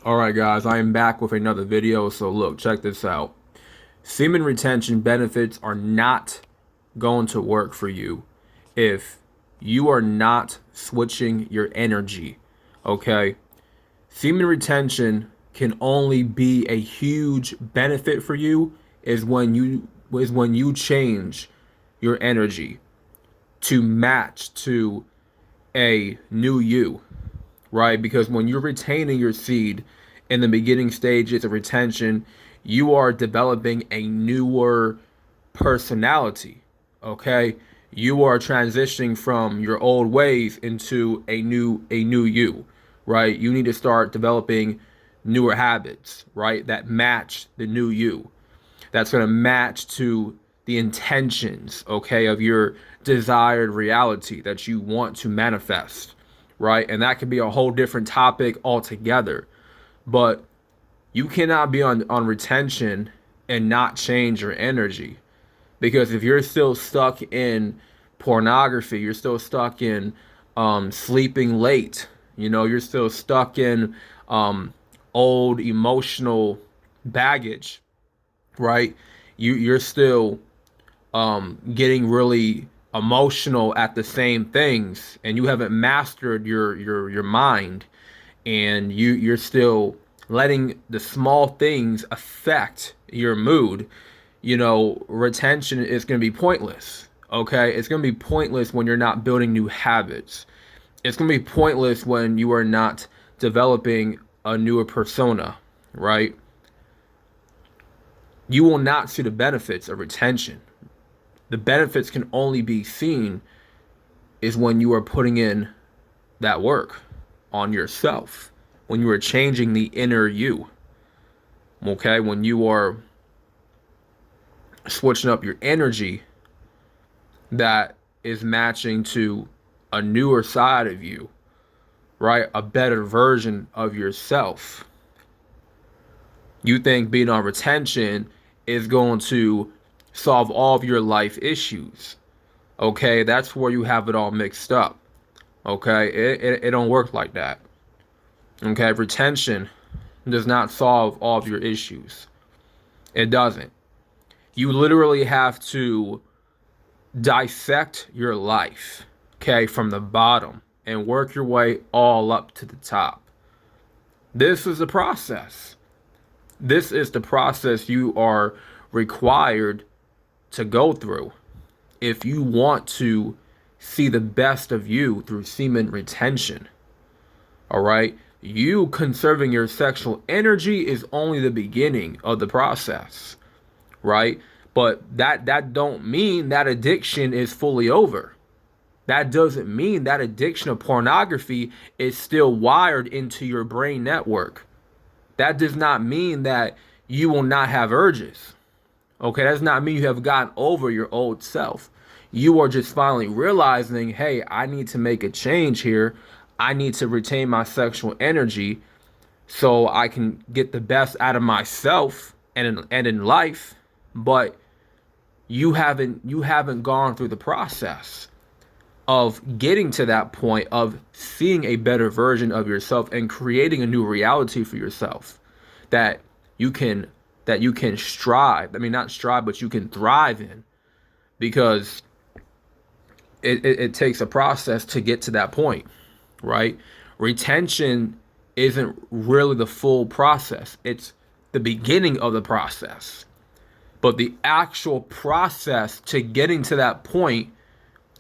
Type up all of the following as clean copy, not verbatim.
Alright guys, I am back with another video, so look, check this out. Semen retention benefits are not going to work for you if you are not switching your energy, okay? Semen retention can only be a huge benefit for you is when you change your energy to match to a new you, right? Because when you're retaining your seed in the beginning stages of retention, you are developing a newer personality, okay? You are transitioning from your old ways into a new you, right? You need to start developing newer habits, right? That match the new you. That's going to match to the intentions, okay, of your desired reality that you want to manifest, right? And that could be a whole different topic altogether. But you cannot be on retention and not change your energy. Because if you're still stuck in pornography, you're still stuck in sleeping late, you're still stuck in old emotional baggage, right? You're still getting really emotional at the same things, and you haven't mastered your mind, and you're still letting the small things affect your mood. Retention is going to be pointless. Okay, it's going to be pointless when you're not building new habits. It's going to be pointless when you are not developing a newer persona, right? You will not see the benefits of retention. The benefits can only be seen is when you are putting in that work on yourself, when you are changing the inner you, okay? When you are switching up your energy that is matching to a newer side of you, right? A better version of yourself. You think being on retention is going to solve all of your life issues. Okay, that's where you have it all mixed up. Okay, it don't work like that. Okay, retention does not solve all of your issues. It doesn't. You literally have to dissect your life, okay, from the bottom and work your way all up to the top. This is the process. This is the process you are required to go through if you want to see the best of you through semen retention. All right? You conserving your sexual energy is only the beginning of the process, right? But that don't mean that addiction is fully over. That doesn't mean that addiction of pornography is still wired into your brain network. That does not mean that you will not have urges. Okay, that does not mean you have gotten over your old self. You are just finally realizing, hey, I need to make a change here. I need to retain my sexual energy so I can get the best out of myself and in life. But you haven't gone through the process of getting to that point of seeing a better version of yourself and creating a new reality for yourself that you can strive. I mean, not strive, but you can thrive in, because it takes a process to get to that point, right? Retention isn't really the full process. It's the beginning of the process. But the actual process to getting to that point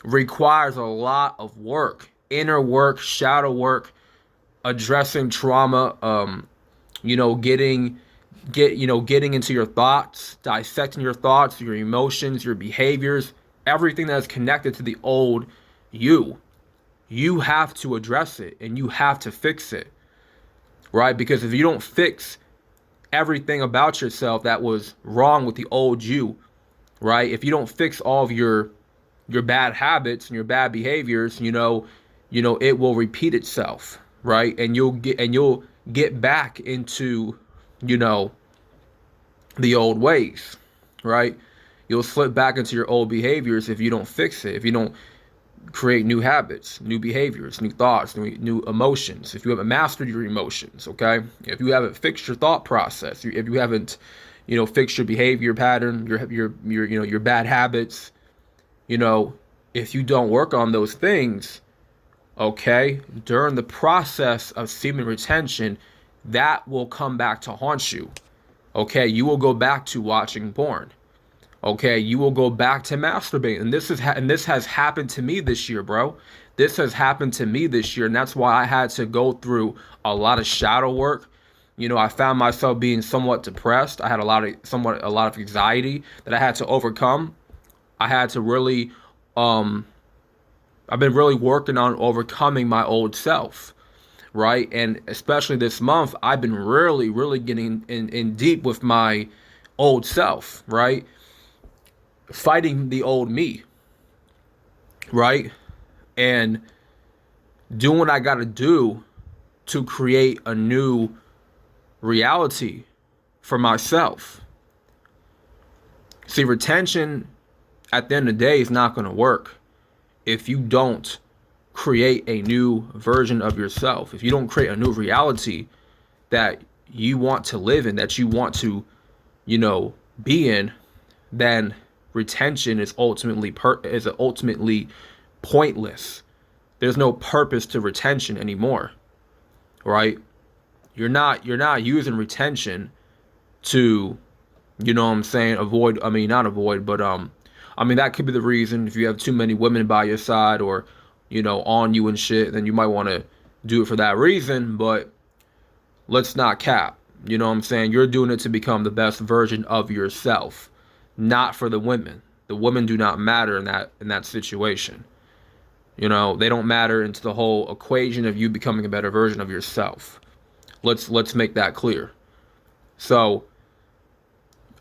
requires a lot of work, inner work, shadow work, addressing trauma, getting into your thoughts, dissecting your thoughts, your emotions, your behaviors, everything that is connected to the old you. You have to address it and you have to fix it, right? Because if you don't fix everything about yourself that was wrong with the old you, right? If you don't fix all of your bad habits and your bad behaviors, it will repeat itself, right? And you'll get back into, the old ways, right? You'll slip back into your old behaviors if you don't fix it, if you don't create new habits, new behaviors, new thoughts, new emotions. If you haven't mastered your emotions, okay? If you haven't fixed your thought process, if you haven't, fixed your behavior pattern, your bad habits, you know, if you don't work on those things, okay, during the process of semen retention, that will come back to haunt you. Okay, you will go back to watching porn. Okay, you will go back to masturbating, and this has happened to me this year, bro. This has happened to me this year, and that's why I had to go through a lot of shadow work. I found myself being somewhat depressed. I had a lot of anxiety that I had to overcome. I had to really, I've been really working on overcoming my old self, right? And especially this month, I've been really, really getting in deep with my old self, right? Fighting the old me, right? And doing what I got to do to create a new reality for myself. See, retention at the end of the day is not going to work if you don't create a new version of yourself. If you don't create a new reality that you want to live in, that you want to, be in, then retention is ultimately pointless. There's no purpose to retention anymore, right? You're not using retention to, avoid. I mean, not avoid, but that could be the reason. If you have too many women by your side or, on you and shit, then you might want to do it for that reason. But let's not cap. You're doing it to become the best version of yourself, not for the women. The women do not matter in that situation. They don't matter into the whole equation of you becoming a better version of yourself. Let's make that clear. So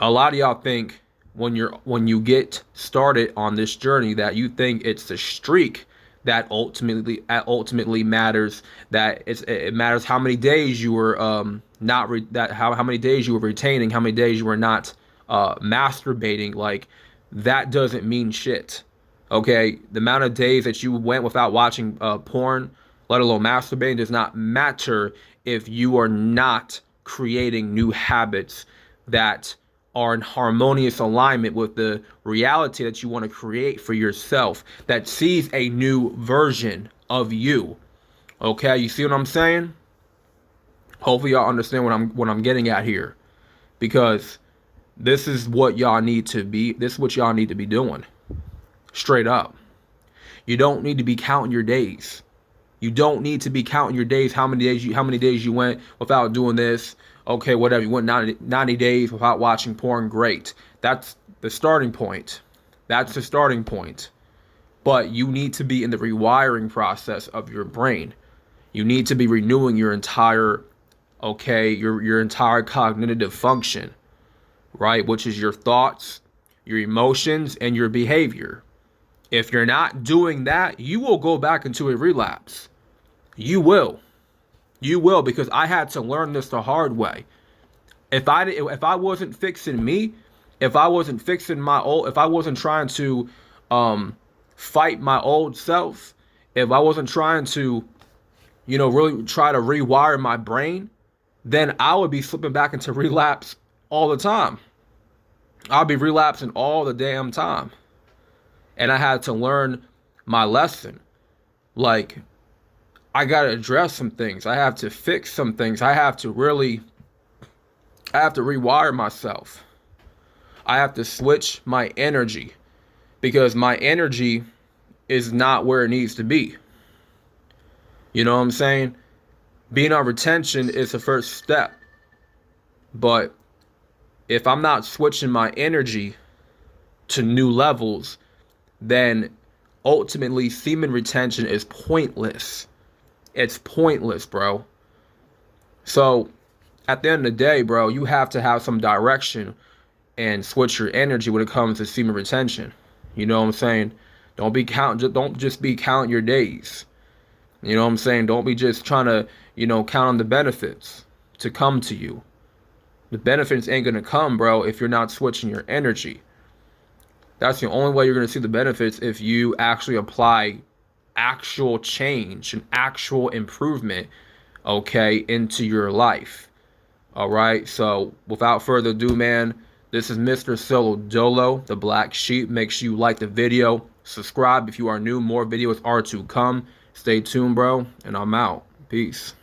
a lot of y'all think when you get started on this journey that you think it's the streak that ultimately matters, that it matters how many days you were how many days you were retaining, how many days you were not masturbating. Like, that doesn't mean shit. Okay, the amount of days that you went without watching porn, let alone masturbating, does not matter if you are not creating new habits that are in harmonious alignment with the reality that you want to create for yourself, that sees a new version of you. Okay, you see what I'm saying? Hopefully y'all understand what I'm getting at here, because this is what y'all need to be. This is what y'all need to be doing. Straight up. You don't need to be counting your days. You don't need to be counting your days. How many days you went without doing this? Okay, whatever. You went 90 days without watching porn. Great. That's the starting point. That's the starting point. But you need to be in the rewiring process of your brain. You need to be renewing your entire cognitive function, right? Which is your thoughts, your emotions, and your behavior. If you're not doing that, you will go back into a relapse. You will, because I had to learn this the hard way. If I wasn't fixing me, if I wasn't trying to fight my old self, if I wasn't trying to, really try to rewire my brain, then I would be slipping back into relapse all the time. I'll be relapsing all the damn time. And I had to learn my lesson. Like, I got to address some things. I have to fix some things. I have to rewire myself. I have to switch my energy, because my energy is not where it needs to be. You know what I'm saying? Being on retention is the first step. But if I'm not switching my energy to new levels, then ultimately semen retention is pointless. It's pointless, bro. So at the end of the day, bro, you have to have some direction and switch your energy when it comes to semen retention. You know what I'm saying? Don't just be counting your days. You know what I'm saying? Don't be just trying to, count on the benefits to come to you. The benefits ain't gonna come, bro, if you're not switching your energy. That's the only way you're gonna see the benefits, if you actually apply actual change, an actual improvement, okay, into your life. All right. So without further ado, man, this is Mr. Solo Dolo, the Black Sheep. Make sure you like the video, subscribe if you are new. More videos are to come. Stay tuned, bro, and I'm out. Peace.